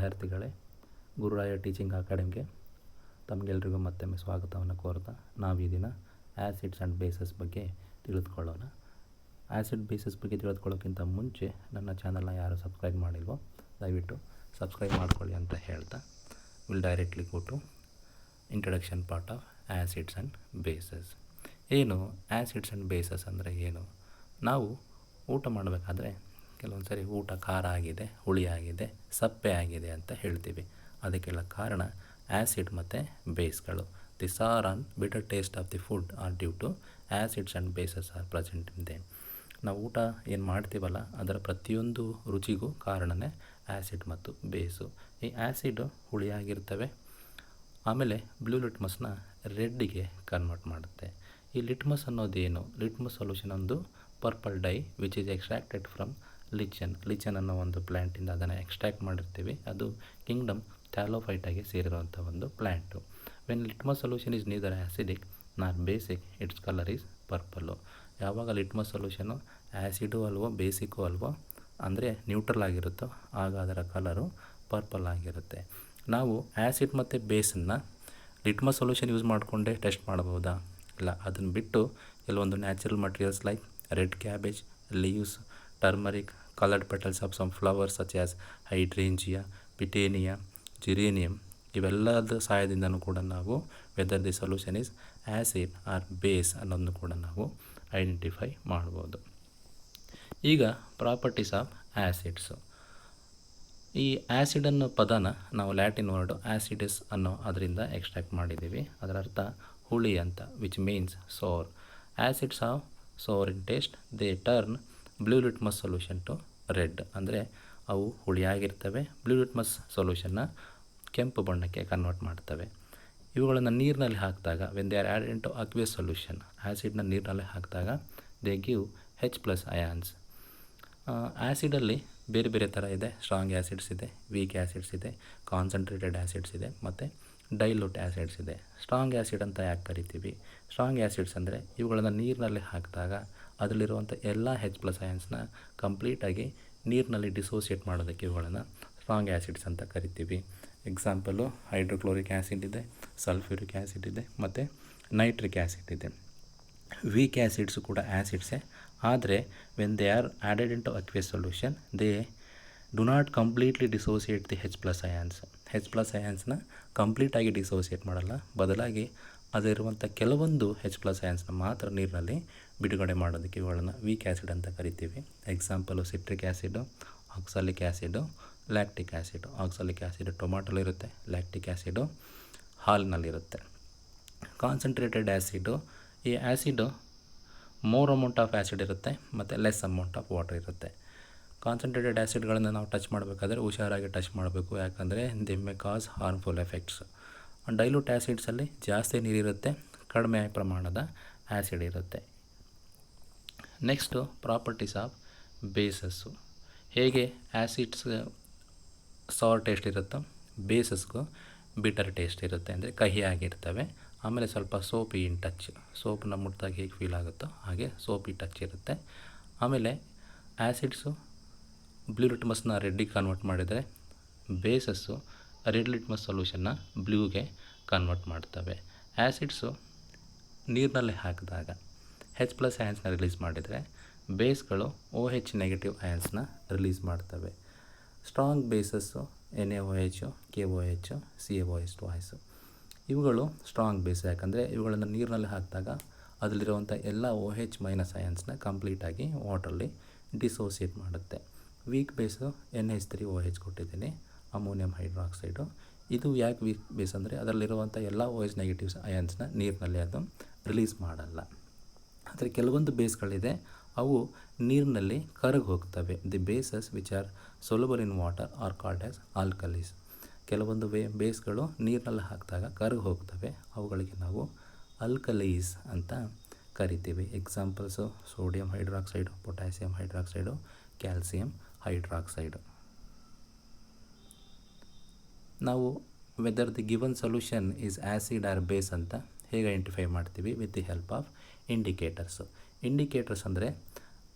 ವಿದ್ಯಾರ್ಥಿಗಳೇ, ಗುರುರಾಯ ಟೀಚಿಂಗ್ ಅಕಾಡೆಮಿಗೆ ತಮಗೆಲ್ಲರಿಗೂ ಮತ್ತೊಮ್ಮೆ ಸ್ವಾಗತವನ್ನು ಕೋರ್ತಾ ನಾವು ಈ ದಿನ ಆ್ಯಸಿಡ್ಸ್ ಆ್ಯಂಡ್ ಬೇಸಸ್ ಬಗ್ಗೆ ತಿಳಿದುಕೊಳ್ಳೋಣ. ಆ್ಯಸಿಡ್ ಬೇಸಸ್ ಬಗ್ಗೆ ತಿಳಿದುಕೊಳ್ಳೋಕ್ಕಿಂತ ಮುಂಚೆ ನನ್ನ ಚಾನಲ್ನ ಯಾರು ಸಬ್ಸ್ಕ್ರೈಬ್ ಮಾಡಿಲ್ವೋ ದಯವಿಟ್ಟು ಸಬ್ಸ್ಕ್ರೈಬ್ ಮಾಡ್ಕೊಳ್ಳಿ ಅಂತ ಹೇಳ್ತಾ will directly go to introduction part of acids and bases. ಏನು ಆ್ಯಸಿಡ್ಸ್ ಆ್ಯಂಡ್ ಬೇಸಸ್ ಅಂದರೆ ಏನು? ನಾವು ಊಟ ಮಾಡಬೇಕಾದ್ರೆ ಕೆಲವೊಂದು ಸರಿ ಊಟ ಖಾರ ಆಗಿದೆ, ಹುಳಿ ಆಗಿದೆ, ಸಪ್ಪೆ ಆಗಿದೆ ಅಂತ ಹೇಳ್ತೀವಿ. ಅದಕ್ಕೆಲ್ಲ ಕಾರಣ ಆ್ಯಸಿಡ್ ಮತ್ತು ಬೇಸ್ಗಳು. The sour and bitter taste of the food are due to acids and bases are present in them. ನಾವು ಊಟ ಏನು ಮಾಡ್ತೀವಲ್ಲ ಅದರ ಪ್ರತಿಯೊಂದು ರುಚಿಗೂ ಕಾರಣವೇ ಆ್ಯಸಿಡ್ ಮತ್ತು ಬೇಸು. ಈ ಆ್ಯಸಿಡ್ ಹುಳಿಯಾಗಿರ್ತವೆ, ಆಮೇಲೆ ಬ್ಲೂ ಲಿಟ್ಮಸ್ನ ರೆಡ್ಡಿಗೆ ಕನ್ವರ್ಟ್ ಮಾಡುತ್ತೆ. ಈ ಲಿಟ್ಮಸ್ ಅನ್ನೋದೇನು? ಲಿಟ್ಮಸ್ ಸೊಲ್ಯೂಷನ್ ಒಂದು purple dye which is extracted from lichen ಅನ್ನೋ ಒಂದು ಪ್ಲ್ಯಾಂಟಿಂದ ಅದನ್ನು ಎಕ್ಸ್ಟ್ರಾಕ್ಟ್ ಮಾಡಿರ್ತೀವಿ. ಅದು ಕಿಂಗ್ಡಮ್ ಥ್ಯಾಲೋಫೈಟಾಗಿ ಸೇರಿರುವಂಥ ಒಂದು plant. When litmus solution is neither acidic not basic, it's colour is purple. ಯಾವಾಗ ಲಿಟ್ಮಸ್ ಸೊಲ್ಯೂಷನು ಆ್ಯಸಿಡು ಅಲ್ವೋ ಬೇಸಿಕ್ಕು ಅಲ್ವೋ ಅಂದರೆ ನ್ಯೂಟ್ರಲ್ ಆಗಿರುತ್ತೋ ಆಗ ಅದರ ಕಲರು ಪರ್ಪಲ್ ಆಗಿರುತ್ತೆ. ನಾವು ಆ್ಯಸಿಡ್ ಮತ್ತು ಬೇಸನ್ನು ಲಿಟ್ಮಸ್ ಸೊಲ್ಯೂಷನ್ ಯೂಸ್ ಮಾಡಿಕೊಂಡೇ ಟೆಸ್ಟ್ ಮಾಡ್ಬೋದಾ? ಇಲ್ಲ, ಅದನ್ನು ಬಿಟ್ಟು ಕೆಲವೊಂದು natural materials like red cabbage, leaves, turmeric, colored petals of some flowers such as hydrangea, pitania, geranium, ಇವೆಲ್ಲದ ಸಹಾಯದಿಂದನೂ ಕೂಡ ನಾವು whether the solution is acid or base ಅನ್ನೋದನ್ನು ಕೂಡ ನಾವು ಐಡೆಂಟಿಫೈ ಮಾಡ್ಬೋದು. ಈಗ ಪ್ರಾಪರ್ಟೀಸ್ ಆಫ್ ಆ್ಯಸಿಡ್ಸು. ಈ ಆ್ಯಸಿಡ್ ಅನ್ನೋ ಪದನ ನಾವು ಲ್ಯಾಟಿನ್ ವರ್ಡ್ ಆ್ಯಸಿಡಸ್ ಅನ್ನೋ ಅದರಿಂದ ಎಕ್ಸ್ಟ್ರಾಕ್ಟ್ ಮಾಡಿದ್ದೀವಿ. ಅದರ ಅರ್ಥ ಹುಳಿ ಅಂತ, which means sour. Acids of sour in taste, they turn blue litmus solution to red. ಅಂದರೆ ಅವು ಹುಳಿಯಾಗಿರ್ತವೆ, ಬ್ಲೂ ಲಿಟ್ಮಸ್ ಸೊಲ್ಯೂಷನ್ನ ಕೆಂಪು ಬಣ್ಣಕ್ಕೆ ಕನ್ವರ್ಟ್ ಮಾಡ್ತವೆ. ಇವುಗಳನ್ನು ನೀರಿನಲ್ಲಿ ಹಾಕಿದಾಗ when they are added into aqueous solution, ಆ್ಯಸಿಡ್ನ ನೀರಿನಲ್ಲಿ ಹಾಕಿದಾಗ ದೇ ಗಿವ್ H+ ಅಯಾನ್ಸ್. ಆ್ಯಸಿಡಲ್ಲಿ ಬೇರೆ ಬೇರೆ ಥರ ಇದೆ. ಸ್ಟ್ರಾಂಗ್ ಆ್ಯಸಿಡ್ಸ್ ಇದೆ, ವೀಕ್ ಆ್ಯಸಿಡ್ಸ್ ಇದೆ, ಕಾನ್ಸಂಟ್ರೇಟೆಡ್ ಆ್ಯಸಿಡ್ಸ್ ಇದೆ ಮತ್ತು ಡೈಲ್ಯೂಟ್ ಆ್ಯಸಿಡ್ಸ್ ಇದೆ. ಸ್ಟ್ರಾಂಗ್ ಆ್ಯಸಿಡ್ ಅಂತ ಯಾಕೆ ಕರಿತೀವಿ? ಸ್ಟ್ರಾಂಗ್ ಆ್ಯಸಿಡ್ಸ್ ಅಂದರೆ ಇವುಗಳನ್ನು ನೀರಿನಲ್ಲಿ ಹಾಕಿದಾಗ ಅದರಲ್ಲಿರುವಂಥ ಎಲ್ಲ H+ ಅಯಾನ್ಸ್ನ ಕಂಪ್ಲೀಟಾಗಿ ನೀರಿನಲ್ಲಿ ಡಿಸೋಸಿಯೇಟ್ ಮಾಡೋದಕ್ಕೆ ಇವುಗಳನ್ನು ಸ್ಟ್ರಾಂಗ್ ಆ್ಯಸಿಡ್ಸ್ ಅಂತ ಕರಿತೀವಿ. ಎಕ್ಸಾಂಪಲು ಹೈಡ್ರೋಕ್ಲೋರಿಕ್ ಆ್ಯಸಿಡ್ ಇದೆ, ಸಲ್ಫ್ಯೂರಿಕ್ ಆ್ಯಸಿಡ್ ಇದೆ ಮತ್ತು ನೈಟ್ರಿಕ್ ಆ್ಯಸಿಡ್ ಇದೆ. ವೀಕ್ ಆ್ಯಸಿಡ್ಸು ಕೂಡ ಆ್ಯಸಿಡ್ಸೇ, ಆದರೆ when they are added into aqueous solution they do not completely dissociate the H+ ions. H+ ಅಯಾನ್ಸ್ನ ಕಂಪ್ಲೀಟಾಗಿ ಡಿಸೋಸಿಯೇಟ್ ಮಾಡಲ್ಲ, ಬದಲಾಗಿ ಅದರಿರುವಂಥ ಕೆಲವೊಂದು H+ ಅಯಾನ್ಸ್ನ ಮಾತ್ರ ನೀರಿನಲ್ಲಿ ಬಿಡುಗಡೆ ಮಾಡೋದಕ್ಕೆ ಇವುಗಳನ್ನು ವೀಕ್ ಆ್ಯಸಿಡ್ ಅಂತ ಕರಿತೀವಿ. Example citric acid, oxalic acid, lactic acid. Oxalic acid ಟೊಮಾಟೊಲಿರುತ್ತೆ, ಲ್ಯಾಕ್ಟಿಕ್ ಆ್ಯಸಿಡು ಹಾಲಿನಲ್ಲಿರುತ್ತೆ. ಕಾನ್ಸಂಟ್ರೇಟೆಡ್ ಆ್ಯಸಿಡು, ಈ acid more amount of acid ಇರುತ್ತೆ ಮತ್ತು ಲೆಸ್ ಅಮೌಂಟ್ ಆಫ್ ವಾಟರ್ ಇರುತ್ತೆ. ಕಾನ್ಸಂಟ್ರೇಟೆಡ್ ಆ್ಯಸಿಡ್ಗಳನ್ನು ನಾವು ಟಚ್ ಮಾಡಬೇಕಾದ್ರೆ ಹುಷಾರಾಗಿ ಟಚ್ ಮಾಡಬೇಕು, ಯಾಕಂದರೆ they may cause harmful effects. Dilute ಆ್ಯಸಿಡ್ಸಲ್ಲಿ ಜಾಸ್ತಿ ನೀರಿರುತ್ತೆ, ಕಡಿಮೆ ಪ್ರಮಾಣದ ಆ್ಯಸಿಡ್ ಇರುತ್ತೆ. Next properties of bases. ಹೇಗೆ ಆ್ಯಸಿಡ್ಸ್ ಸಾರ್ ಟೇಸ್ಟ್ ಇರುತ್ತೋ ಬೇಸಸ್ಗೂ ಬಿಟರ್ ಟೇಸ್ಟ್ ಇರುತ್ತೆ, ಅಂದರೆ ಕಹಿಯಾಗಿರ್ತವೆ. ಆಮೇಲೆ ಸ್ವಲ್ಪ ಸೋಪಿ ಇನ್ ಟಚ್, ಸೋಪನ್ನ ಮುಟ್ಟಿದಾಗ ಹೇಗೆ ಫೀಲ್ ಆಗುತ್ತೋ ಹಾಗೆ ಸೋಪಿ ಟಚ್ ಇರುತ್ತೆ. ಆಮೇಲೆ ಆ್ಯಸಿಡ್ಸು ಬ್ಲೂ ಲಿಟ್ಮಸ್ನ ರೆಡ್ಡಿಗೆ ಕನ್ವರ್ಟ್ ಮಾಡಿದರೆ ಬೇಸಸ್ಸು ರೆಡ್ ಲಿಟ್ಮಸ್ ಸೊಲ್ಯೂಷನ್ನ ಬ್ಲೂಗೆ ಕನ್ವರ್ಟ್ ಮಾಡ್ತವೆ. ಆ್ಯಸಿಡ್ಸು ನೀರಿನಲ್ಲಿ ಹಾಕಿದಾಗ H+ ಅಯಾನ್ಸ್ನ ರಿಲೀಸ್ ಮಾಡಿದರೆ ಬೇಸ್ಗಳು OH- ಅಯಾನ್ಸ್ನ ರಿಲೀಸ್ ಮಾಡ್ತವೆ. Strong basis NaOH, KOH, CaOH2. ಇವುಗಳು ಸ್ಟ್ರಾಂಗ್ ಬೇಸ್, ಯಾಕಂದರೆ ಇವುಗಳನ್ನು ನೀರಿನಲ್ಲಿ ಹಾಕಿದಾಗ ಅದರಲ್ಲಿರುವಂಥ ಎಲ್ಲ OH- ಅಯಾನ್ಸ್ನ ಕಂಪ್ಲೀಟಾಗಿ ವಾಟ್ರಲ್ಲಿ ಡಿಸೋಸಿಯೇಟ್ ಮಾಡುತ್ತೆ. ವೀಕ್ ಬೇಸು NH3OH ಕೊಟ್ಟಿದ್ದೀನಿ, ಅಮೋನಿಯಂ ಹೈಡ್ರಾಕ್ಸೈಡು. ಇದು ಯಾಕೆ ವೀಕ್ ಬೇಸ್ ಅಂದರೆ ಅದರಲ್ಲಿರುವಂಥ ಎಲ್ಲ OH- ಅಯಾನ್ಸ್ನ ನೀರಿನಲ್ಲಿ ಅದು ರಿಲೀಸ್ ಮಾಡಲ್ಲ. ಆದರೆ ಕೆಲವೊಂದು ಬೇಸ್ಗಳಿದೆ, ಅವು ನೀರಿನಲ್ಲಿ ಕರಗಿ ಹೋಗ್ತವೆ. The bases which are soluble in water are called as ಆಲ್ಕಲೀಸ್. ಕೆಲವೊಂದು ಬೇಸ್ಗಳು ನೀರಿನಲ್ಲಿ ಹಾಕಿದಾಗ ಕರಗಿ ಹೋಗ್ತವೆ, ಅವುಗಳಿಗೆ ನಾವು ಆಲ್ಕಲೀಸ್ ಅಂತ ಕರಿತೀವಿ. Examples sodium hydroxide, potassium hydroxide, calcium hydroxide. ನಾವು whether the given solution is acid or base ಅಂತ ಹೇಗೆ ಐಡೆಂಟಿಫೈ ಮಾಡ್ತೀವಿ? With the help of indicators. Indicators ಅಂದರೆ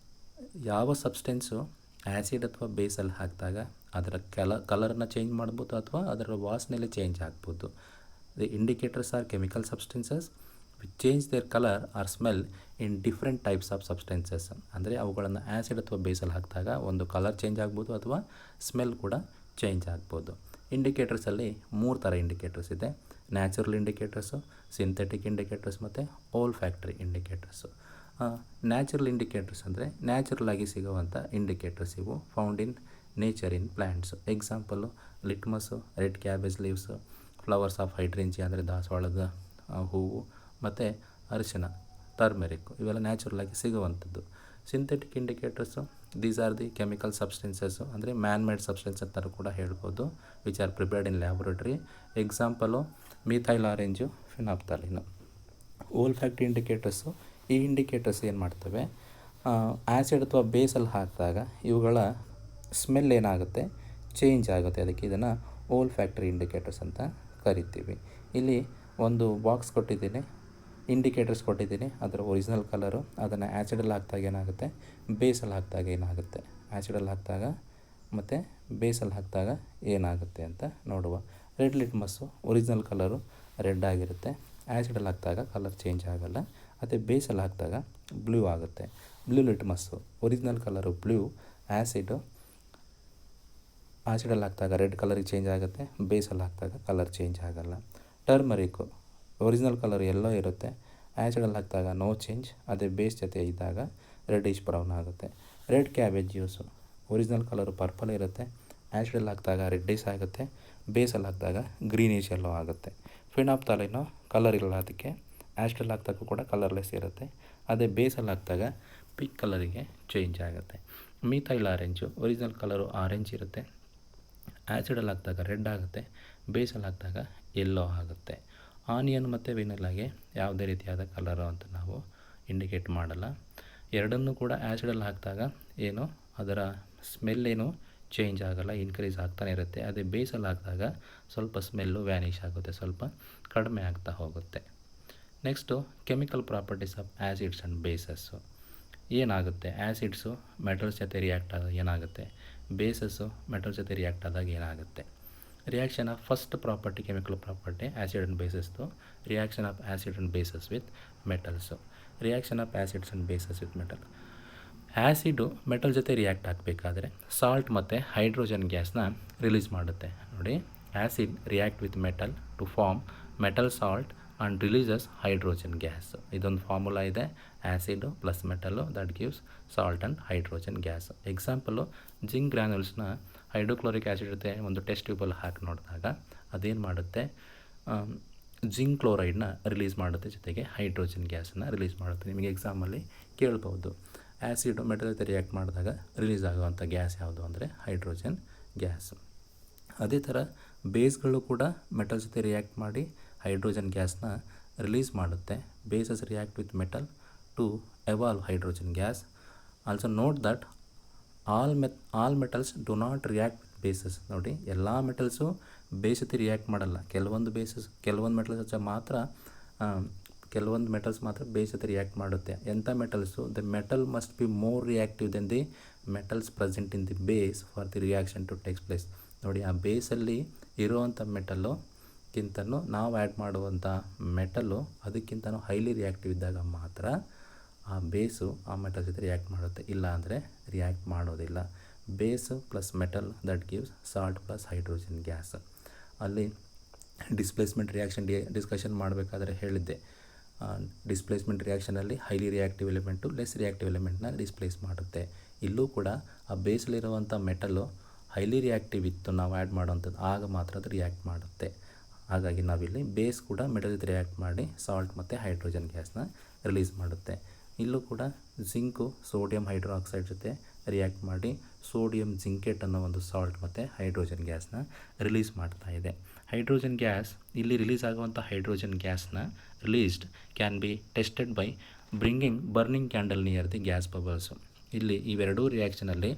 ಯಾವ ಸಬ್ಸ್ಟೆನ್ಸು ಆ್ಯಸಿಡ್ ಅಥವಾ ಬೇಸಲ್ಲಿ ಹಾಕಿದಾಗ ಅದರ ಕಲರನ್ನು ಚೇಂಜ್ ಮಾಡ್ಬೋದು ಅಥವಾ ಅದರ ವಾಸನೆಯಲ್ಲಿ ಚೇಂಜ್ ಆಗ್ಬೋದು. The indicators are chemical substances which change their colour or smell in different types of substances. ಅಂದರೆ ಅವುಗಳನ್ನು ಆ್ಯಸಿಡ್ ಅಥವಾ ಬೇಸಲ್ಲಿ ಹಾಕಿದಾಗ ಒಂದು ಕಲರ್ ಚೇಂಜ್ ಆಗ್ಬೋದು ಅಥವಾ ಸ್ಮೆಲ್ ಕೂಡ ಚೇಂಜ್ ಆಗ್ಬೋದು. ಇಂಡಿಕೇಟರ್ಸಲ್ಲಿ 3 ಥರ ಇಂಡಿಕೇಟರ್ಸ್ ಇದೆ. ನ್ಯಾಚುರಲ್ ಇಂಡಿಕೇಟರ್ಸು, ಸಿಂಥೆಟಿಕ್ ಇಂಡಿಕೇಟರ್ಸ್ ಮತ್ತು ಓಲ್ಫ್ಯಾಕ್ಟರಿ ಇಂಡಿಕೇಟರ್ಸು. ನ್ಯಾಚುರಲ್ ಇಂಡಿಕೇಟರ್ಸ್ ಅಂದರೆ ನ್ಯಾಚುರಲ್ ಆಗಿ ಸಿಗುವಂಥ ಇಂಡಿಕೇಟರ್ಸ್ ಇವು, found in nature in plants. Example ಲಿಟ್ಮಸ್ಸು, red cabbage leaves, flowers of ಹೈಡ್ರೇಂಜಿ ಅಂದರೆ ದಾಸವಾಳದ ಹೂವು, ಮತ್ತು ಅರಿಶಿನ ಟರ್ಮೆರಿಕ್, ಇವೆಲ್ಲ ನ್ಯಾಚುರಲ್ ಆಗಿ ಸಿಗುವಂಥದ್ದು. Synthetic indicators, these are the chemical substances ಅಂದರೆ ಮ್ಯಾನ್ ಮೇಡ್ ಸಬ್ಸ್ಟೆನ್ಸ್ ಅಂತಾರು ಕೂಡ ಹೇಳ್ಬೋದು, which are prepared in laboratory. Example methyl orange, phenolphthalein. Olfactory indicators, ಈ ಇಂಡಿಕೇಟರ್ಸ್ ಏನು ಮಾಡ್ತವೆ, ಆ್ಯಸಿಡ್ ಅಥವಾ ಬೇಸಲ್ಲಿ ಹಾಕಿದಾಗ ಇವುಗಳ ಸ್ಮೆಲ್ ಏನಾಗುತ್ತೆ, ಚೇಂಜ್ ಆಗುತ್ತೆ. ಅದಕ್ಕೆ ಇದನ್ನು ಓಲ್ಫ್ಯಾಕ್ಟರಿ ಇಂಡಿಕೇಟರ್ಸ್ ಅಂತ ಕರಿತೀವಿ. ಇಲ್ಲಿ ಒಂದು ಬಾಕ್ಸ್ ಕೊಟ್ಟಿದ್ದೀನಿ, ಇಂಡಿಕೇಟರ್ಸ್ ಕೊಟ್ಟಿದ್ದೀನಿ, ಅದರ ಒರಿಜಿನಲ್ ಕಲರು. ಅದನ್ನು ಆ್ಯಸಿಡಲ್ಲಿ ಹಾಕಿದಾಗ ಏನಾಗುತ್ತೆ, ಬೇಸಲ್ಲಿ ಹಾಕಿದಾಗ ಏನಾಗುತ್ತೆ, ಆ್ಯಸಿಡಲ್ಲಿ ಹಾಕಿದಾಗ ಮತ್ತು ಬೇಸಲ್ಲಿ ಹಾಕಿದಾಗ ಏನಾಗುತ್ತೆ ಅಂತ ನೋಡುವ. ರೆಡ್ ಲಿಟ್ಮಸ್ಸು, ಒರಿಜಿನಲ್ ಕಲರು ರೆಡ್ ಆಗಿರುತ್ತೆ, ಆ್ಯಸಿಡಲ್ಲಿ ಹಾಕಿದಾಗ ಕಲರ್ ಚೇಂಜ್ ಆಗೋಲ್ಲ. ಮತ್ತು ಬೇಸಲ್ಲಿ ಹಾಕಿದಾಗ ಬ್ಲೂ ಆಗುತ್ತೆ. ಬ್ಲೂ ಲಿಟ್ಮಸ್ಸು, ಒರಿಜಿನಲ್ ಕಲರು ಬ್ಲೂ, ಆ್ಯಸಿಡಲ್ಲಿ ಹಾಕಿದಾಗ ರೆಡ್ ಕಲರಿಗೆ ಚೇಂಜ್ ಆಗುತ್ತೆ, ಬೇಸಲ್ಲಿ ಹಾಕಿದಾಗ ಕಲರ್ ಚೇಂಜ್ ಆಗೋಲ್ಲ. ಟರ್ಮರಿಕ್ಕು, ಒರಿಜಿನಲ್ ಕಲರ್ ಎಲ್ಲೋ ಇರುತ್ತೆ, ಆ್ಯಸಿಡಲ್ಲಿ ಹಾಕಿದಾಗ ನೋ ಚೇಂಜ್, ಅದೇ ಬೇಸ್ ಜೊತೆ ಇದ್ದಾಗ ರೆಡ್ಡಿಶ್ ಬ್ರೌನ್ ಆಗುತ್ತೆ. Red cabbage juice, original colour purple ಇರುತ್ತೆ, ಆ್ಯಸಿಡಲ್ಲಿ ಹಾಕಿದಾಗ ರೆಡ್ಡಿಶ್ ಆಗುತ್ತೆ, ಬೇಸಲ್ಲಿ ಹಾಕಿದಾಗ ಗ್ರೀನಿಶ್ ಎಲ್ಲೋ ಆಗುತ್ತೆ. ಫಿನಾಪ್ತಾಲಿನು ಕಲರ್ ಇಲ್ಲ, ಅದಕ್ಕೆ ಆ್ಯಸಿಡಲ್ಲಿ ಹಾಕಿದಾಗ ಕೂಡ ಕಲರ್ಲೆಸ್ ಇರುತ್ತೆ, ಅದೇ ಬೇಸಲ್ಲಿ ಹಾಕಿದಾಗ ಪಿಂಕ್ ಕಲರಿಗೆ ಚೇಂಜ್ ಆಗುತ್ತೆ. Methyl orange, original colour orange ಇರುತ್ತೆ, ಆ್ಯಸಿಡಲ್ಲಿ ಹಾಕಿದಾಗ ರೆಡ್ ಆಗುತ್ತೆ, ಬೇಸಲ್ಲಿ ಹಾಕಿದಾಗ ಎಲ್ಲೋ ಆಗುತ್ತೆ. ಆನಿಯನ್ ಮತ್ತು ವೆನಿಲಾಗೆ ಯಾವುದೇ ರೀತಿಯಾದ ಕಲರು ಅಂತ ನಾವು ಇಂಡಿಕೇಟ್ ಮಾಡಲ್ಲ. ಎರಡನ್ನೂ ಕೂಡ ಆ್ಯಸಿಡಲ್ಲಿ ಹಾಕಿದಾಗ ಏನು ಅದರ ಸ್ಮೆಲ್ ಏನು ಚೇಂಜ್ ಆಗೋಲ್ಲ, ಇನ್ಕ್ರೀಸ್ ಆಗ್ತಾನೆ ಇರುತ್ತೆ. ಅದೇ ಬೇಸಲ್ಲಿ ಹಾಕಿದಾಗ ಸ್ವಲ್ಪ ಸ್ಮೆಲ್ಲು ವ್ಯಾನಿಷ್ ಆಗುತ್ತೆ, ಸ್ವಲ್ಪ ಕಡಿಮೆ ಆಗ್ತಾ ಹೋಗುತ್ತೆ. Next chemical properties of acids and bases. ಏನಾಗುತ್ತೆ, ಆ್ಯಸಿಡ್ಸು ಮೆಟಲ್ಸ್ ಜೊತೆ ರಿಯಾಕ್ಟ್ ಆದಾಗ ಏನಾಗುತ್ತೆ, ಬೇಸಸ್ಸು ಮೆಟಲ್ಸ್ ಜೊತೆ ರಿಯಾಕ್ಟ್ ಆದಾಗ ಏನಾಗುತ್ತೆ. Reaction of first property, chemical property acid and ಬೇಸಸ್ದು. Reaction of acid and bases with metals. Reaction of acids and bases with metal. Acid metal ಜೊತೆ react ಆಗಬೇಕಾದ್ರೆ salt ಮತ್ತು ಹೈಡ್ರೋಜನ್ ಗ್ಯಾಸ್ನ ರಿಲೀಸ್ ಮಾಡುತ್ತೆ. ನೋಡಿ, acid react with metal to form metal salt and releases hydrogen gas. ಇದೊಂದು formula ಇದೆ, acid plus metal that gives salt and hydrogen gas. Example zinc ಗ್ರ್ಯಾನ್ಯೂಲ್ಸ್ನ hydrochloric acid ಜೊತೆ ಒಂದು ಟೆಸ್ಟ್ ಟ್ಯೂಬಲ್ಲಿ ಹಾಕಿ ನೋಡಿದಾಗ ಅದೇನು ಮಾಡುತ್ತೆ, ಜಿಂಕ್ ಕ್ಲೋರೈಡ್ನ ರಿಲೀಸ್ ಮಾಡುತ್ತೆ, ಜೊತೆಗೆ ಹೈಡ್ರೋಜನ್ ಗ್ಯಾಸನ್ನು ರಿಲೀಸ್ ಮಾಡುತ್ತೆ. ನಿಮಗೆ ಎಕ್ಸಾಮಲ್ಲಿ ಕೇಳ್ಬೋದು, ಆ್ಯಸಿಡು ಮೆಟಲ್ ಜೊತೆ ರಿಯಾಕ್ಟ್ ಮಾಡಿದಾಗ ರಿಲೀಸ್ ಆಗುವಂಥ ಗ್ಯಾಸ್ ಯಾವುದು ಅಂದರೆ ಹೈಡ್ರೋಜನ್ ಗ್ಯಾಸ್. ಅದೇ ಥರ ಬೇಸ್ಗಳು ಕೂಡ ಮೆಟಲ್ ಜೊತೆ ರಿಯಾಕ್ಟ್ ಮಾಡಿ ಹೈಡ್ರೋಜನ್ ಗ್ಯಾಸ್ನ ರಿಲೀಸ್ ಮಾಡುತ್ತೆ. Bases react with metal to evolve hydrogen gas. Also note that all metals do not react with bases. ನೋಡಿ, ಎಲ್ಲ ಮೆಟಲ್ಸು ಬೇಸ್ ಜೊತೆ ರಿಯಾಕ್ಟ್ ಮಾಡಲ್ಲ. ಕೆಲವೊಂದು ಮೆಟಲ್ಸ್ ಮಾತ್ರ ಬೇಸ್ ಜೊತೆ ರಿಯಾಕ್ಟ್ ಮಾಡುತ್ತೆ. ಎಂಥ metals, the metal must be more reactive than the metals present in the base for the reaction to takes place. ನೋಡಿ, ಆ ಬೇಸಲ್ಲಿ ಇರುವಂಥ ಮೆಟಲ್ಲುಕ್ಕಿಂತನೂ ನಾವು ಆ್ಯಡ್ ಮಾಡುವಂಥ ಮೆಟಲ್ಲು ಅದಕ್ಕಿಂತನೂ ಹೈಲಿ ರಿಯಾಕ್ಟಿವ್ ಇದ್ದಾಗ ಮಾತ್ರ ಆ ಬೇಸು ಆ ಮೆಟಲ್ ಜೊತೆ ರಿಯಾಕ್ಟ್ ಮಾಡುತ್ತೆ, ಇಲ್ಲ ಅಂದರೆ ರಿಯಾಕ್ಟ್ ಮಾಡೋದಿಲ್ಲ. Base plus metal that gives salt plus hydrogen gas. ಅಲ್ಲಿ ಡಿಸ್ಪ್ಲೇಸ್ಮೆಂಟ್ ರಿಯಾಕ್ಷನ್ ಡಿಸ್ಕಷನ್ ಮಾಡಬೇಕಾದ್ರೆ ಹೇಳಿದ್ದೆ, ಡಿಸ್ಪ್ಲೇಸ್ಮೆಂಟ್ ರಿಯಾಕ್ಷನಲ್ಲಿ highly reactive element less reactive ಎಲಿಮೆಂಟ್ನ ಡಿಸ್ಪ್ಲೇಸ್ ಮಾಡುತ್ತೆ. ಇಲ್ಲೂ ಕೂಡ ಆ ಬೇಸಲ್ಲಿರುವಂಥ ಮೆಟಲ್ಲು ಹೈಲಿ ರಿಯಾಕ್ಟಿವ್ ಇತ್ತು ನಾವು ಆ್ಯಡ್ ಮಾಡೋವಂಥದ್ದು, ಆಗ ಮಾತ್ರ ಅದು ರಿಯಾಕ್ಟ್ ಮಾಡುತ್ತೆ. ಹಾಗಾಗಿ ನಾವಿಲ್ಲಿ ಬೇಸ್ ಕೂಡ ಮೆಟಲ್ ಜೊತೆ ರಿಯಾಕ್ಟ್ ಮಾಡಿ ಸಾಲ್ಟ್ ಮತ್ತು ಹೈಡ್ರೋಜನ್ ಗ್ಯಾಸ್ನ ರಿಲೀಸ್ ಮಾಡುತ್ತೆ. ಇಲ್ಲೂ ಕೂಡ ಜಿಂಕು ಸೋಡಿಯಂ ಹೈಡ್ರಾಕ್ಸೈಡ್ ಜೊತೆ ರಿಯಾಕ್ಟ್ ಮಾಡಿ ಸೋಡಿಯಂ ಜಿಂಕೇಟ್ ಅನ್ನೋ ಒಂದು ಸಾಲ್ಟ್ ಮತ್ತು ಹೈಡ್ರೋಜನ್ ಗ್ಯಾಸ್ನ ರಿಲೀಸ್ ಮಾಡ್ತಾ ಇದೆ. ಹೈಡ್ರೋಜನ್ ಗ್ಯಾಸ್, ಇಲ್ಲಿ ರಿಲೀಸ್ ಆಗುವಂಥ ಹೈಡ್ರೋಜನ್ ಗ್ಯಾಸ್ನ released can be tested by bringing burning candle near the gas bubbles. ಇಲ್ಲಿ ಇವೆರಡೂ ರಿಯಾಕ್ಷನಲ್ಲಿ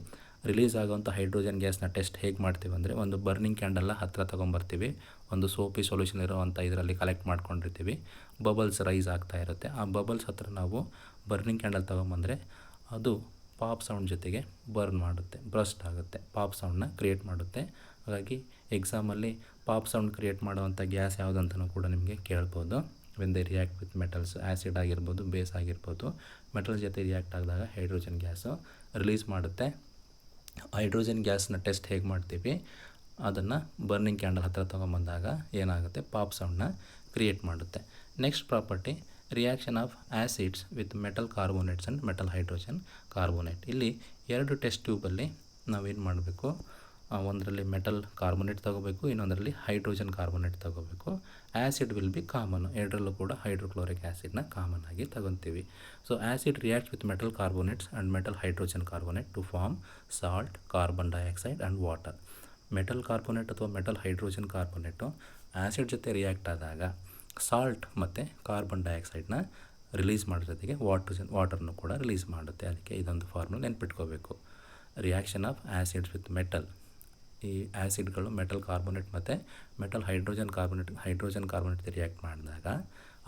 ರಿಲೀಸ್ ಆಗುವಂಥ ಹೈಡ್ರೋಜನ್ ಗ್ಯಾಸ್ನ ಟೆಸ್ಟ್ ಹೇಗೆ ಮಾಡ್ತೀವಿ ಅಂದರೆ, ಒಂದು ಬರ್ನಿಂಗ್ ಕ್ಯಾಂಡಲ್ನ ಹತ್ತಿರ ತೊಗೊಂಬರ್ತೀವಿ, ಒಂದು ಸೋಪಿ ಸೊಲ್ಯೂಷನ್ ಇರೋವಂಥ ಇದರಲ್ಲಿ ಕಲೆಕ್ಟ್ ಮಾಡ್ಕೊಂಡಿರ್ತೀವಿ, ಬಬಲ್ಸ್ ರೈಸ್ ಆಗ್ತಾ ಇರುತ್ತೆ. ಆ ಬಬಲ್ಸ್ ಹತ್ರ ನಾವು ಬರ್ನಿಂಗ್ ಕ್ಯಾಂಡಲ್ ತೊಗೊಂಬಂದರೆ ಅದು ಪಾಪ್ ಸೌಂಡ್ ಜೊತೆಗೆ ಬರ್ನ್ ಮಾಡುತ್ತೆ, ಬ್ರಸ್ಟ್ ಆಗುತ್ತೆ, ಪಾಪ್ ಸೌಂಡನ್ನ ಕ್ರಿಯೇಟ್ ಮಾಡುತ್ತೆ. ಹಾಗಾಗಿ ಎಕ್ಸಾಮಲ್ಲಿ ಪಾಪ್ ಸೌಂಡ್ ಕ್ರಿಯೇಟ್ ಮಾಡುವಂಥ ಗ್ಯಾಸ್ ಯಾವುದಂತಲೂ ಕೂಡ ನಿಮಗೆ ಕೇಳ್ಬೋದು. When they react with metals, acid ಆಗಿರ್ಬೋದು, ಬೇಸ್ ಆಗಿರ್ಬೋದು, ಮೆಟಲ್ ಜೊತೆ ರಿಯಾಕ್ಟ್ ಆದಾಗ ಹೈಡ್ರೋಜನ್ ಗ್ಯಾಸು ರಿಲೀಸ್ ಮಾಡುತ್ತೆ. ಹೈಡ್ರೋಜನ್ ಗ್ಯಾಸ್ನ ಟೆಸ್ಟ್ ಹೇಗೆ ಮಾಡ್ತೀವಿ, ಅದನ್ನು ಬರ್ನಿಂಗ್ ಕ್ಯಾಂಡಲ್ ಹತ್ತಿರ ತೊಗೊಂಬಂದಾಗ ಏನಾಗುತ್ತೆ, ಪಾಪ್ ಸೌಂಡನ್ನ ಕ್ರಿಯೇಟ್ ಮಾಡುತ್ತೆ. Next property, reaction of acids with metal carbonates and metal hydrogen carbonate. ಇಲ್ಲಿ 2 ಟೆಸ್ಟ್ ಟ್ಯೂಬಲ್ಲಿ ನಾವೇನು ಮಾಡಬೇಕು, ಒಂದರಲ್ಲಿ ಮೆಟಲ್ ಕಾರ್ಬೋನೇಟ್ ತೊಗೋಬೇಕು, ಇನ್ನೊಂದರಲ್ಲಿ ಹೈಡ್ರೋಜನ್ ಕಾರ್ಬೋನೇಟ್ ತೊಗೋಬೇಕು. ಆ್ಯಸಿಡ್ ವಿಲ್ ಬಿ ಕಾಮನ್, ಎರಡರಲ್ಲೂ ಕೂಡ ಹೈಡ್ರೋಕ್ಲೋರಿಕ್ ಆ್ಯಸಿಡ್ನ ಕಾಮನ್ ಆಗಿ ತಗೊತೀವಿ. So acid react with metal carbonates and metal hydrogen carbonate to form salt, carbon dioxide and water. Metal carbonate ಅಥವಾ ಮೆಟಲ್ ಹೈಡ್ರೋಜನ್ ಕಾರ್ಬೋನೇಟು ಆ್ಯಸಿಡ್ ಜೊತೆ react ಆದಾಗ salt ಮತ್ತು carbon ಡೈಆಕ್ಸೈಡ್ನ ರಿಲೀಸ್ ಮಾಡೋ ಜೊತೆಗೆ ವಾಟರ್ನು ಕೂಡ ರಿಲೀಸ್ ಮಾಡುತ್ತೆ. ಅದಕ್ಕೆ ಇದೊಂದು ಫಾರ್ಮುಲಾ ನೆನ್ಪಿಟ್ಕೋಬೇಕು. Reaction of acids with metal, ಈ ಆ್ಯಸಿಡ್ಗಳು ಮೆಟಲ್ ಕಾರ್ಬೋನೇಟ್ ಮತ್ತು ಮೆಟಲ್ ಹೈಡ್ರೋಜನ್ ಕಾರ್ಬೋನೇಟ್ ರಿಯಾಕ್ಟ್ ಮಾಡಿದಾಗ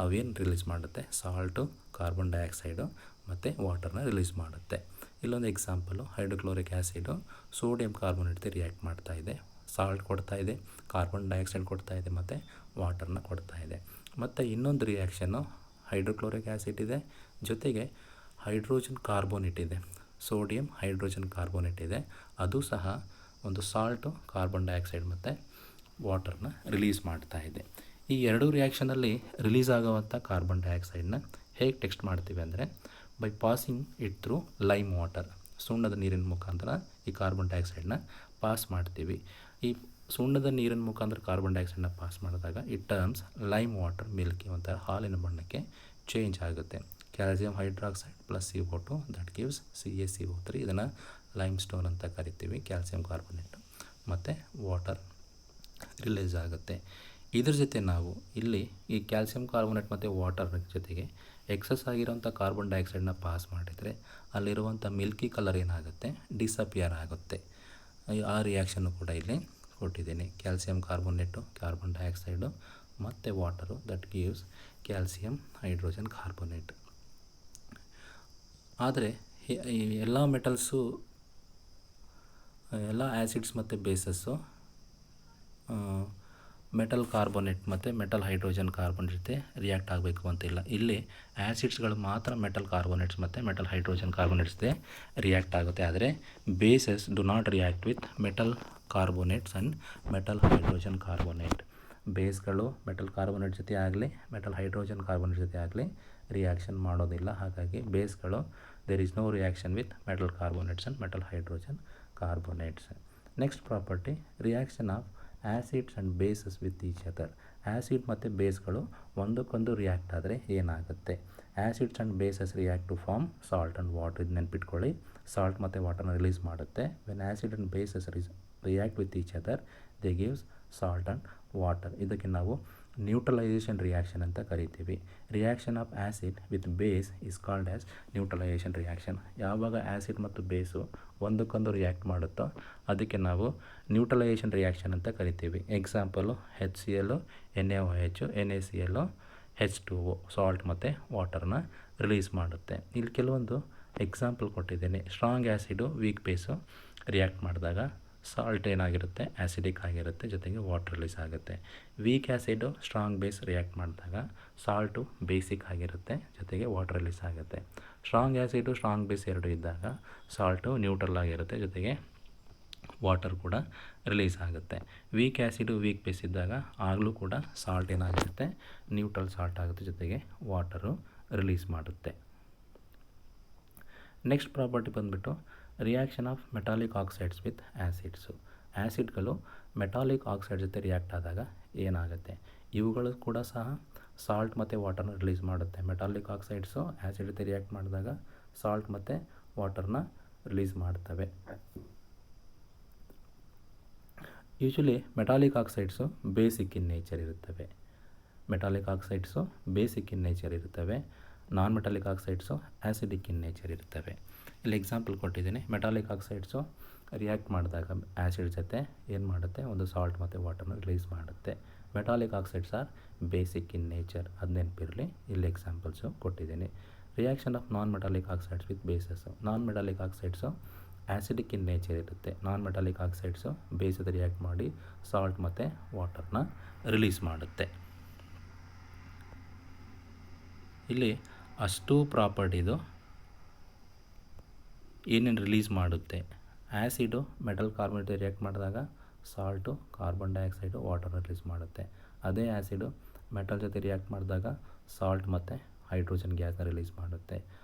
ಅವೇನು ರಿಲೀಸ್ ಮಾಡುತ್ತೆ, ಸಾಲ್ಟು, ಕಾರ್ಬನ್ ಡೈಆಕ್ಸೈಡು ಮತ್ತು ವಾಟರ್ನ ರಿಲೀಸ್ ಮಾಡುತ್ತೆ. ಇಲ್ಲೊಂದು example, hydrochloric acid sodium carbonate react ಮಾಡ್ತಾಯಿದೆ, ಸಾಲ್ಟ್ ಕೊಡ್ತಾಯಿದೆ, ಕಾರ್ಬನ್ ಡೈಆಕ್ಸೈಡ್ ಕೊಡ್ತಾಯಿದೆ ಮತ್ತು ವಾಟರ್ನ ಕೊಡ್ತಾಯಿದೆ. ಮತ್ತು ಇನ್ನೊಂದು ರಿಯಾಕ್ಷನ್ನು, ಹೈಡ್ರೋಕ್ಲೋರಿಕ್ ಆ್ಯಸಿಡ್ ಇದೆ, ಜೊತೆಗೆ ಹೈಡ್ರೋಜನ್ ಕಾರ್ಬೋನೇಟ್ ಇದೆ, ಸೋಡಿಯಂ ಹೈಡ್ರೋಜನ್ ಕಾರ್ಬೋನೇಟ್ ಇದೆ, ಅದು ಸಹ ಒಂದು ಸಾಲ್ಟು, ಕಾರ್ಬನ್ ಡೈಆಕ್ಸೈಡ್ ಮತ್ತು ವಾಟರ್ನ ರಿಲೀಸ್ ಮಾಡ್ತಾ ಇದೆ. ಈ ಎರಡೂ ರಿಯಾಕ್ಷನಲ್ಲಿ ರಿಲೀಸ್ ಆಗುವಂಥ ಕಾರ್ಬನ್ ಡೈಆಕ್ಸೈಡ್ನ ಹೇಗೆ ಟೆಸ್ಟ್ ಮಾಡ್ತೀವಿ ಅಂದರೆ, by passing it through lime water. ಸುಣ್ಣದ ನೀರಿನ ಮುಖಾಂತರ ಈ ಕಾರ್ಬನ್ ಡೈಆಕ್ಸೈಡ್ನ ಪಾಸ್ ಮಾಡ್ತೀವಿ. ಈ ಸುಣ್ಣದ ನೀರಿನ ಮುಖಾಂತರ ಕಾರ್ಬನ್ ಡೈಆಕ್ಸೈಡ್ನ ಪಾಸ್ ಮಾಡಿದಾಗ it turns lime water Milky, ಒಂಥರ ಹಾಲಿನ ಬಣ್ಣಕ್ಕೆ ಚೇಂಜ್ ಆಗುತ್ತೆ. Calcium hydroxide plus CO2 that gives CaCO3. ಇದನ್ನು ಲೈಮ್ ಸ್ಟೋನ್ ಅಂತ ಕರಿತೀವಿ. ಕ್ಯಾಲ್ಸಿಯಂ ಕಾರ್ಬೋನೇಟ್ ಮತ್ತು ವಾಟರ್ ರಿಲೀಸ್ ಆಗುತ್ತೆ. ಇದ್ರ ಜೊತೆ ನಾವು ಇಲ್ಲಿ ಈ ಕ್ಯಾಲ್ಸಿಯಂ ಕಾರ್ಬೋನೇಟ್ ಮತ್ತು ವಾಟರ್ ಜೊತೆಗೆ ಎಕ್ಸಸ್ ಆಗಿರೋಂಥ ಕಾರ್ಬನ್ ಡೈಆಕ್ಸೈಡ್ನ ಪಾಸ್ ಮಾಡಿದರೆ ಅಲ್ಲಿರುವಂಥ ಮಿಲ್ಕಿ ಕಲರ್ ಏನಾಗುತ್ತೆ, ಡಿಸಪಿಯರ್ ಆಗುತ್ತೆ. ಆ ರಿಯಾಕ್ಷನ್ನು ಕೂಡ ಇಲ್ಲಿ ಕೊಟ್ಟಿದ್ದೀನಿ. ಕ್ಯಾಲ್ಸಿಯಂ ಕಾರ್ಬೋನೇಟು, ಕಾರ್ಬನ್ ಡೈಆಕ್ಸೈಡು ಮತ್ತು water that gives calcium hydrogen carbonate. ಆದರೆ ಈ ಎಲ್ಲ ಮೆಟಲ್ಸು, ಎಲ್ಲ ಆ್ಯಸಿಡ್ಸ್ ಮತ್ತು ಬೇಸಸ್ಸು ಮೆಟಲ್ ಕಾರ್ಬೋನೇಟ್ ಮತ್ತು ಮೆಟಲ್ ಹೈಡ್ರೋಜನ್ ಕಾರ್ಬೋನೇಟ್ ಜೊತೆ ರಿಯಾಕ್ಟ್ ಆಗಬೇಕು ಅಂತಿಲ್ಲ. ಇಲ್ಲಿ ಆ್ಯಸಿಡ್ಸ್ಗಳು ಮಾತ್ರ ಮೆಟಲ್ ಕಾರ್ಬೋನೇಟ್ಸ್ ಮತ್ತು ಮೆಟಲ್ ಹೈಡ್ರೋಜನ್ ಕಾರ್ಬೋನೇಟ್ಸ್ ಜೊತೆ ರಿಯಾಕ್ಟ್ ಆಗುತ್ತೆ. ಆದರೆ bases do not react with metal carbonates and metal hydrogen carbonate. ಬೇಸ್ಗಳು ಮೆಟಲ್ ಕಾರ್ಬೋನೇಟ್ ಜೊತೆ ಆಗಲಿ ಮೆಟಲ್ ಹೈಡ್ರೋಜನ್ ಕಾರ್ಬೋನೇಟ್ ಜೊತೆ ಆಗಲಿ ರಿಯಾಕ್ಷನ್ ಮಾಡೋದಿಲ್ಲ. ಹಾಗಾಗಿ ಬೇಸ್ಗಳು there is no reaction with metal carbonates and metal hydrogen carbonates. Next property, reaction of acids and bases with each other. Acid ಮತ್ತು ಬೇಸ್ಗಳು ಒಂದಕ್ಕೊಂದು ರಿಯಾಕ್ಟ್ ಆದರೆ ಏನಾಗುತ್ತೆ, acids and bases react to form salt and water. ಇದು ನೆನ್ಪಿಟ್ಕೊಳ್ಳಿ, salt ಮತ್ತು ವಾಟರ್ನ release ಮಾಡುತ್ತೆ. When acid and bases react with each other they gives salt and water. ಇದಕ್ಕೆ ನಾವು ನ್ಯೂಟ್ರಲೈಸೇಷನ್ ರಿಯಾಕ್ಷನ್ ಅಂತ ಕರಿತೀವಿ. Reaction of acid with base is called as neutralisation reaction. ಯಾವಾಗ ಆ್ಯಸಿಡ್ ಮತ್ತು ಬೇಸು ಒಂದಕ್ಕೊಂದು ರಿಯಾಕ್ಟ್ ಮಾಡುತ್ತೋ ಅದಕ್ಕೆ ನಾವು ನ್ಯೂಟ್ರಲೈಸೇಷನ್ ರಿಯಾಕ್ಷನ್ ಅಂತ ಕರಿತೀವಿ. Example HCl, NaOH, NaCl, H2O, salt ಮತ್ತು ವಾಟರ್ನ ರಿಲೀಸ್ ಮಾಡುತ್ತೆ. ಇಲ್ಲಿ ಕೆಲವೊಂದು ಎಕ್ಸಾಂಪಲ್ ಕೊಟ್ಟಿದ್ದೀನಿ. Strong acid weak base react ಮಾಡಿದಾಗ ಸಾಲ್ಟ್ ಏನಾಗಿರುತ್ತೆ, ಆ್ಯಸಿಡಿಕ್ ಆಗಿರುತ್ತೆ, ಜೊತೆಗೆ ವಾಟರ್ ರಿಲೀಸ್ ಆಗುತ್ತೆ. Weak acid strong base react ಮಾಡಿದಾಗ ಸಾಲ್ಟು ಬೇಸಿಕ್ ಆಗಿರುತ್ತೆ, ಜೊತೆಗೆ ವಾಟರ್ ರಿಲೀಸ್ ಆಗುತ್ತೆ. ಸ್ಟ್ರಾಂಗ್ ಆ್ಯಸಿಡು ಸ್ಟ್ರಾಂಗ್ ಬೇಸ್ ಎರಡು ಇದ್ದಾಗ ಸಾಲ್ಟು ನ್ಯೂಟ್ರಲ್ ಆಗಿರುತ್ತೆ, ಜೊತೆಗೆ ವಾಟರ್ ಕೂಡ ರಿಲೀಸ್ ಆಗುತ್ತೆ. ವೀಕ್ ಆ್ಯಸಿಡು ವೀಕ್ ಬೇಸ್ ಇದ್ದಾಗ ಆಗಲೂ ಕೂಡ ಸಾಲ್ಟ್ ಏನಾಗಿರುತ್ತೆ, ನ್ಯೂಟ್ರಲ್ ಸಾಲ್ಟ್ ಆಗುತ್ತೆ, ಜೊತೆಗೆ ವಾಟರು ರಿಲೀಸ್ ಮಾಡುತ್ತೆ. ನೆಕ್ಸ್ಟ್ ಪ್ರಾಪರ್ಟಿ ಬಂದುಬಿಟ್ಟು reaction of metallic oxides with acids. ಆ್ಯಸಿಡ್ಗಳು ಮೆಟಾಲಿಕ್ ಆಕ್ಸೈಡ್ ಜೊತೆ ರಿಯಾಕ್ಟ್ ಆದಾಗ ಏನಾಗುತ್ತೆ, ಇವುಗಳು ಕೂಡ ಸಹ ಸಾಲ್ಟ್ ಮತ್ತು ವಾಟರ್ನ ರಿಲೀಸ್ ಮಾಡುತ್ತೆ. ಮೆಟಾಲಿಕ್ ಆಕ್ಸೈಡ್ಸು ಆ್ಯಸಿಡ್ ಜೊತೆ ರಿಯಾಕ್ಟ್ ಮಾಡಿದಾಗ ಸಾಲ್ಟ್ ಮತ್ತು ವಾಟರ್ನ ರಿಲೀಸ್ ಮಾಡ್ತವೆ. Usually metallic oxides basic in nature ಇರುತ್ತವೆ. Non metallic oxides acidic in nature ಇರ್ತವೆ. ಇಲ್ಲಿ ಎಕ್ಸಾಂಪಲ್ ಕೊಟ್ಟಿದ್ದೀನಿ. ಮೆಟಾಲಿಕ್ ಆಕ್ಸೈಡ್ಸು ರಿಯಾಕ್ಟ್ ಮಾಡಿದಾಗ ಆ್ಯಸಿಡ್ ಜೊತೆ ಏನು ಮಾಡುತ್ತೆ, ಒಂದು ಸಾಲ್ಟ್ ಮತ್ತು ವಾಟರ್ನ ರಿಲೀಸ್ ಮಾಡುತ್ತೆ. Metallic oxides are basic in nature, ಅದು ನೆನಪಿರಲಿ. ಇಲ್ಲಿ ಎಕ್ಸಾಂಪಲ್ಸು ಕೊಟ್ಟಿದ್ದೀನಿ. Reaction of non metallic oxides with basis. Non metallic oxides acidic in nature ಇರುತ್ತೆ. ನಾನ್ ಮೆಟಾಲಿಕ್ ಆಕ್ಸೈಡ್ಸು ಬೇಸ್ ಜೊತೆ ರಿಯಾಕ್ಟ್ ಮಾಡಿ ಸಾಲ್ಟ್ ಮತ್ತು ವಾಟರ್ನ ರಿಲೀಸ್ ಮಾಡುತ್ತೆ. ಇಲ್ಲಿ ಅಷ್ಟು ಪ್ರಾಪರ್ಟಿದು ಏನೇನು ರಿಲೀಸ್ ಮಾಡುತ್ತೆ. ಆ್ಯಸಿಡು ಮೆಟಲ್ ಕಾರ್ಬನ್ ಜೊತೆ ರಿಯಾಕ್ಟ್ ಮಾಡಿದಾಗ ಸಾಲ್ಟು, ಕಾರ್ಬನ್ ಡೈಆಕ್ಸೈಡು, ವಾಟರ್ನ ರಿಲೀಸ್ ಮಾಡುತ್ತೆ. ಅದೇ ಆ್ಯಸಿಡು ಮೆಟಲ್ ಜೊತೆ ರಿಯಾಕ್ಟ್ ಮಾಡಿದಾಗ ಸಾಲ್ಟ್ ಮತ್ತು ಹೈಡ್ರೋಜನ್ ಗ್ಯಾಸ್ನ ರಿಲೀಸ್ ಮಾಡುತ್ತೆ.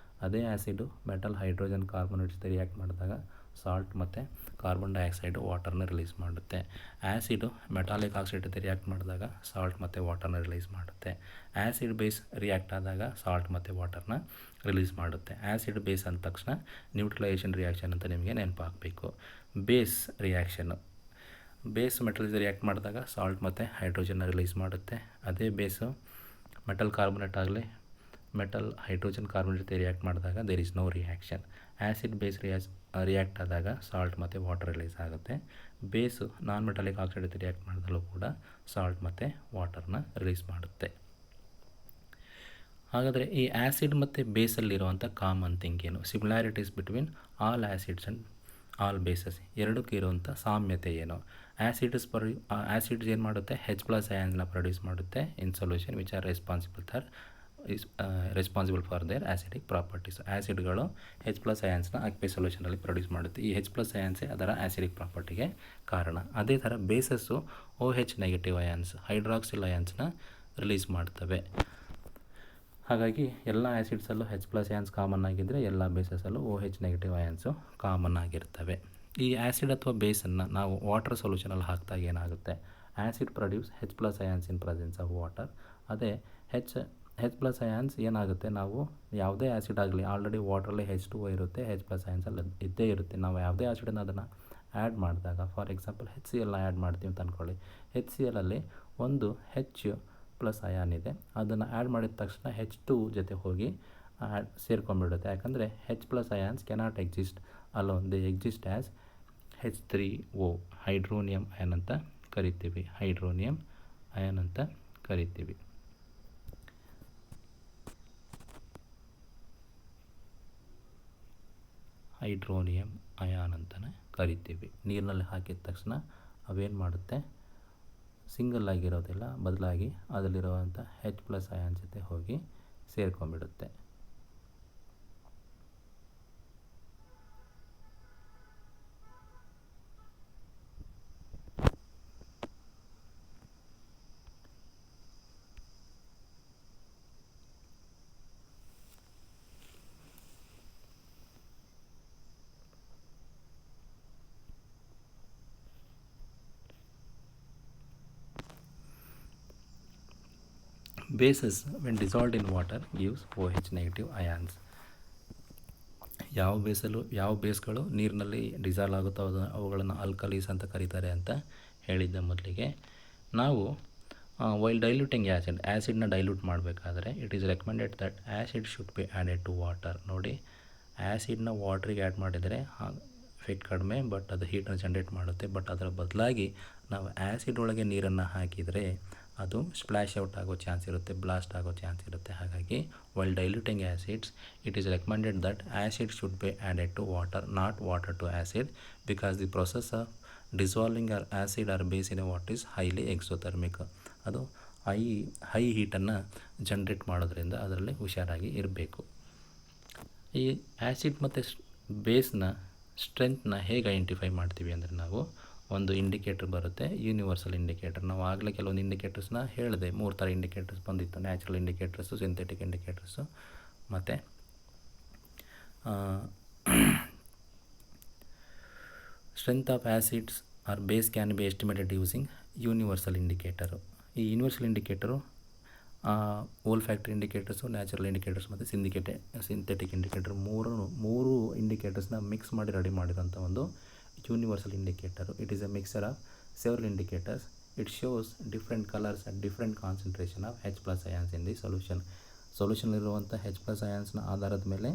ಅದೇ ಆ್ಯಸಿಡು ಮೆಟಲ್, ಹೈಡ್ರೋಜನ್, ಕಾರ್ಬನ್ ಜೊತೆ ರಿಯಾಕ್ಟ್ ಮಾಡಿದಾಗ ಸಾಲ್ಟ್ ಮತ್ತು ಕಾರ್ಬನ್ ಡೈಆಕ್ಸೈಡು, ವಾಟರ್ನ ರಿಲೀಸ್ ಮಾಡುತ್ತೆ. ಆ್ಯಸಿಡು ಮೆಟಾಲಿಕ್ ಆಕ್ಸೈಡ್ ಜೊತೆ ರಿಯಾಕ್ಟ್ ಮಾಡಿದಾಗ ಸಾಲ್ಟ್ ಮತ್ತು ವಾಟರ್ನ ರಿಲೀಸ್ ಮಾಡುತ್ತೆ. ಆ್ಯಸಿಡ್ ಬೇಸ್ ರಿಯಾಕ್ಟ್ ಆದಾಗ ಸಾಲ್ಟ್ ಮತ್ತು ವಾಟರ್ನ ರಿಲೀಸ್ ಮಾಡುತ್ತೆ. ಆ್ಯಸಿಡ್ ಬೇಸ್ ಅಂದ ತಕ್ಷಣ ನ್ಯೂಟ್ರಲೈಸೇಷನ್ ರಿಯಾಕ್ಷನ್ ಅಂತ ನಿಮಗೆ ನೆನಪಾಗಬೇಕು. ಬೇಸ್ ರಿಯಾಕ್ಷನ್ನು, ಬೇಸ್ ಮೆಟಲ್ ಜೊತೆ ರಿಯಾಕ್ಟ್ ಮಾಡಿದಾಗ ಸಾಲ್ಟ್ ಮತ್ತು ಹೈಡ್ರೋಜನ್ನ ರಿಲೀಸ್ ಮಾಡುತ್ತೆ. ಅದೇ ಬೇಸು ಮೆಟಲ್ ಕಾರ್ಬೊನೇಟ್ ಆಗಲಿ, ಮೆಟಲ್ ಹೈಡ್ರೋಜನ್ ಕಾರ್ಬನ್ ಜೊತೆ ರಿಯಾಕ್ಟ್ ಮಾಡಿದಾಗ there is no reaction. Acid base react ಆದಾಗ ಸಾಲ್ಟ್ ಮತ್ತು ವಾಟರ್ ರಿಲೀಸ್ ಆಗುತ್ತೆ. ಬೇಸು ನಾನ್ ಮೆಟಾಲಿಕ್ ಆಕ್ಸೈಡ್ ಜೊತೆ ರಿಯಾಕ್ಟ್ ಮಾಡಿದಾಗಲೂ ಕೂಡ ಸಾಲ್ಟ್ ಮತ್ತು ವಾಟರ್ನ ರಿಲೀಸ್ ಮಾಡುತ್ತೆ. ಹಾಗಾದರೆ ಈ ಆ್ಯಸಿಡ್ ಮತ್ತು ಬೇಸಲ್ಲಿರುವಂಥ ಕಾಮನ್ ಥಿಂಗ್ ಏನು? Similarities between all acids and all bases, ಎರಡಕ್ಕೂ ಇರುವಂಥ ಸಾಮ್ಯತೆ ಏನು? ಆ್ಯಸಿಡ್ಸ್ ಏನು ಮಾಡುತ್ತೆ? H+ ಅಯಾನ್ಸ್ನ ಪ್ರೊಡ್ಯೂಸ್ ಮಾಡುತ್ತೆ in solution which are responsible for their acidic properties. ಆ್ಯಸಿಡ್ಗಳು H+ ಅಯಾನ್ಸ್ನ ಅಕ್ವೆ ಸೊಲ್ಯೂಷನಲ್ಲಿ ಪ್ರೊಡ್ಯೂಸ್ ಮಾಡುತ್ತೆ. ಈ H+ ಅಯಾನ್ಸೇ ಅದರ ಆ್ಯಸಿಡಿಕ್ ಪ್ರಾಪರ್ಟಿಗೆ ಕಾರಣ. ಅದೇ ಥರ bases OH negative ions, hydroxyl ಅಯಾನ್ಸ್ನ ರಿಲೀಸ್ ಮಾಡ್ತವೆ. ಹಾಗಾಗಿ ಎಲ್ಲ ಆ್ಯಸಿಡ್ಸಲ್ಲೂ H+ ಅಯಾನ್ಸ್ ಕಾಮನ್ ಆಗಿದ್ದರೆ ಎಲ್ಲ ಬೇಸಸಲ್ಲೂ OH ನೆಗೆಟಿವ್ ಅಯಾನ್ಸು ಕಾಮನ್ ಆಗಿರ್ತವೆ. ಈ ಆ್ಯಸಿಡ್ ಅಥವಾ ಬೇಸನ್ನು ನಾವು ವಾಟರ್ ಸೊಲ್ಯೂಷನಲ್ಲಿ ಹಾಕಿದಾಗ ಏನಾಗುತ್ತೆ? Acid produce H+ ions in presence of water. ಅದೇ H+ ಅಯಾನ್ಸ್ ಏನಾಗುತ್ತೆ? ನಾವು ಯಾವುದೇ ಆ್ಯಸಿಡ್ ಆಗಲಿ, ಆಲ್ರೆಡಿ ವಾಟ್ರಲ್ಲಿ H2O ಇರುತ್ತೆ, H+ ಅಯಾನ್ಸಲ್ಲಿ ಇದ್ದೇ ಇರುತ್ತೆ. ನಾವು ಯಾವುದೇ ಆ್ಯಸಿಡನ್ನು ಅದನ್ನು ಆ್ಯಡ್ ಮಾಡಿದಾಗ, ಫಾರ್ ಎಕ್ಸಾಂಪಲ್ HCl ಆ್ಯಡ್ ಮಾಡ್ತೀವಿ ಅಂತ ಅಂದ್ಕೊಳ್ಳಿ. HClಲ್ಲಿ ಒಂದು H+ ಅಯಾನ್ ಇದೆ. ಅದನ್ನು ಆ್ಯಡ್ ಮಾಡಿದ ತಕ್ಷಣ H2 ಜೊತೆ ಹೋಗಿ ಸೇರ್ಕೊಂಡ್ಬಿಡುತ್ತೆ. ಯಾಕಂದರೆ H+ ions cannot exist alone, they exist as H3O, hydronium ion ಅಂತ ಕರಿತೀವಿ. ಹೈಡ್ರೋನಿಯಂ ಅಯಾನ್ ಅಂತ ಕರಿತೀವಿ. ಹೈಡ್ರೋನಿಯಂ ಅಯಾನ್ ಅಂತಲೇ ಕರಿತೀವಿ. ನೀರಿನಲ್ಲಿ ಹಾಕಿದ ತಕ್ಷಣ ಅವೇನು ಮಾಡುತ್ತೆ? ಸಿಂಗಲ್ ಆಗಿರೋದಿಲ್ಲ, ಬದಲಾಗಿ ಅದರಲ್ಲಿರುವಂಥ H+ ಅಯಾನ್ ಜೊತೆ ಹೋಗಿ ಸೇರ್ಕೊಂಡ್ಬಿಡುತ್ತೆ. Bases when dissolved in water gives OH negative ions. ಯಾವ ಬೇಸ್ಗಳು ನೀರಿನಲ್ಲಿ ಡಿಸಾಲ್ವ್ ಆಗುತ್ತೋ ಅವುಗಳನ್ನು ಆಲ್ಕಲೀಸ್ ಅಂತ ಕರೀತಾರೆ ಅಂತ ಹೇಳಿದ್ದೆ ಮೊದಲಿಗೆ. ನಾವು ವೈಲ್ ಡೈಲ್ಯೂಟಿಂಗ್ ಆ್ಯಸಿಡ್ನ ಡೈಲ್ಯೂಟ್ ಮಾಡಬೇಕಾದ್ರೆ it is recommended that acid should be added to water. No, ಆ್ಯಸಿಡ್ನ ವಾಟ್ರಿಗೆ ಆ್ಯಡ್ ಮಾಡಿದರೆ ಎಫೆಕ್ಟ್ ಕಡಿಮೆ, ಬಟ್ ಅದು ಹೀಟನ್ನು ಜನ್ರೇಟ್ ಮಾಡುತ್ತೆ. ಬಟ್ ಅದರ ಬದಲಾಗಿ ನಾವು ಆ್ಯಸಿಡ್ ಒಳಗೆ ನೀರನ್ನು ಹಾಕಿದರೆ ಅದು ಸ್ಪ್ಲ್ಯಾಶ್ ಔಟ್ ಆಗೋ ಚಾನ್ಸ್ ಇರುತ್ತೆ, ಬ್ಲಾಸ್ಟ್ ಆಗೋ ಚಾನ್ಸ್ ಇರುತ್ತೆ. ಹಾಗಾಗಿ while diluting acids it is recommended that acid should be added to water, not water to acid, because the process of dissolving or acid or base in water is highly exothermic. ಅದು high ಹೀಟನ್ನು generate ಮಾಡೋದ್ರಿಂದ ಅದರಲ್ಲಿ ಹುಷಾರಾಗಿ ಇರಬೇಕು. ಈ acid ಮತ್ತು ಬೇಸ್ನ ಸ್ಟ್ರೆಂತ್ನ ಹೇಗೆ identify ಮಾಡ್ತೀವಿ ಅಂದರೆ, ನಾವು ಒಂದು ಇಂಡಿಕೇಟರ್ ಬರುತ್ತೆ, ಯೂನಿವರ್ಸಲ್ ಇಂಡಿಕೇಟರ್. ನಾವು ಆಗಲೇ ಕೆಲವೊಂದು ಇಂಡಿಕೇಟರ್ಸ್ನ ಹೇಳಿದೆ. 3 ಥರ ಇಂಡಿಕೇಟರ್ಸ್ ಬಂದಿತ್ತು: ನ್ಯಾಚುರಲ್ ಇಂಡಿಕೇಟರ್ಸು, ಸಿಂಥೆಟಿಕ್ ಇಂಡಿಕೇಟರ್ಸು ಮತ್ತು strength of acids or base can be estimated using universal indicator. ಈ universal indicator olfactory indicators, natural indicators ಮತ್ತು ಸಿಂಥೆಟಿಕ್ ಇಂಡಿಕೇಟರ್ ಮೂರು ಇಂಡಿಕೇಟರ್ಸ್ನ ಮಿಕ್ಸ್ ಮಾಡಿ ರೆಡಿ ಮಾಡಿರೋಂಥ ಒಂದು universal indicator. It is a mixer of several indicators. It shows different colours and different concentration of H+ ions in the ಸೊಲ್ಯೂಷನಲ್ಲಿರುವಂಥ H+ ಅಯಾನ್ಸ್ನ ಆಧಾರದ ಮೇಲೆ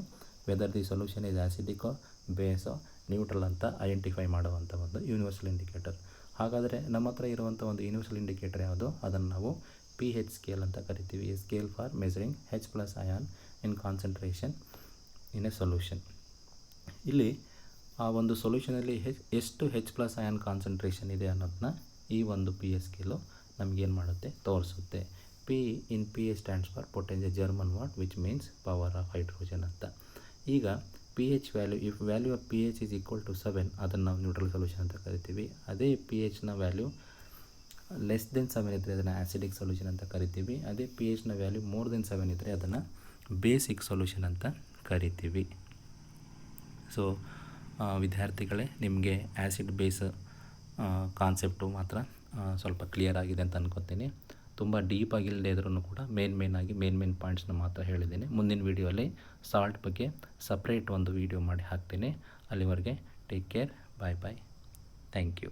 ವೆದರ್ ದಿ ಸೊಲ್ಯೂಷನ್ ಇಸ್ ಆ್ಯಸಿಡಿಕೋ, ಬೇಸೋ, ನ್ಯೂಟ್ರಲ್ ಅಂತ ಐಡೆಂಟಿಫೈ ಮಾಡುವಂಥ ಒಂದು ಯೂನಿವರ್ಸಲ್ ಇಂಡಿಕೇಟರ್. ಹಾಗಾದರೆ ನಮ್ಮ ಹತ್ರ ಇರುವಂಥ ಒಂದು ಯೂನಿವರ್ಸಲ್ ಇಂಡಿಕೇಟರ್ ಯಾವುದು? ಅದನ್ನು ನಾವು pH ಸ್ಕೇಲ್ ಅಂತ ಕರಿತೀವಿ. Scale for measuring H+ ion in concentration in a solution. ಇಲ್ಲಿ ಆ ಒಂದು ಸೊಲ್ಯೂಷನಲ್ಲಿ ಎಷ್ಟು H+ ಅಯಾನ್ ಕಾನ್ಸಂಟ್ರೇಷನ್ ಇದೆ ಅನ್ನೋದನ್ನ ಈ ಒಂದು pH ಸ್ಕೇಲು ನಮಗೇನು ಮಾಡುತ್ತೆ ತೋರಿಸುತ್ತೆ. P in pH stands for potential German word which means power of hydrogen ಅಂತ. ಈಗ pH value, if value of pH is equal to 7 ಅದನ್ನು ನಾವು ನ್ಯೂಟ್ರಲ್ ಸೊಲ್ಯೂಷನ್ ಅಂತ ಕರಿತೀವಿ. ಅದೇ pHನ ವ್ಯಾಲ್ಯೂ ಲೆಸ್ ದೆನ್ 7 ಇದ್ದರೆ ಅದನ್ನು ಆ್ಯಸಿಡಿಕ್ ಸೊಲ್ಯೂಷನ್ ಅಂತ ಕರಿತೀವಿ. ಅದೇ pHನ ವ್ಯಾಲ್ಯೂ ಮೋರ್ ದೆನ್ 7 ಇದ್ದರೆ ಅದನ್ನು ಬೇಸಿಕ್ ಸೊಲ್ಯೂಷನ್ ಅಂತ ಕರಿತೀವಿ. ಸೊ ವಿದ್ಯಾರ್ಥಿಗಳೇ, ನಿಮಗೆ ಆ್ಯಸಿಡ್ ಬೇಸ್ ಕಾನ್ಸೆಪ್ಟು ಮಾತ್ರ ಸ್ವಲ್ಪ ಕ್ಲಿಯರ್ ಆಗಿದೆ ಅಂತ ಅನ್ಕೋತೀನಿ. ತುಂಬ ಡೀಪಾಗಿಲ್ಲದೆ ಇದ್ರೂ ಕೂಡ ಮೇನ್ ಪಾಯಿಂಟ್ಸ್ನ ಮಾತ್ರ ಹೇಳಿದ್ದೀನಿ. ಮುಂದಿನ ವೀಡಿಯೋಲಿ ಸಾಲ್ಟ್ ಬಗ್ಗೆ ಸಪ್ರೇಟ್ ಒಂದು ವೀಡಿಯೋ ಮಾಡಿ ಹಾಕ್ತೀನಿ. ಅಲ್ಲಿವರೆಗೆ take care, bye. Thank you.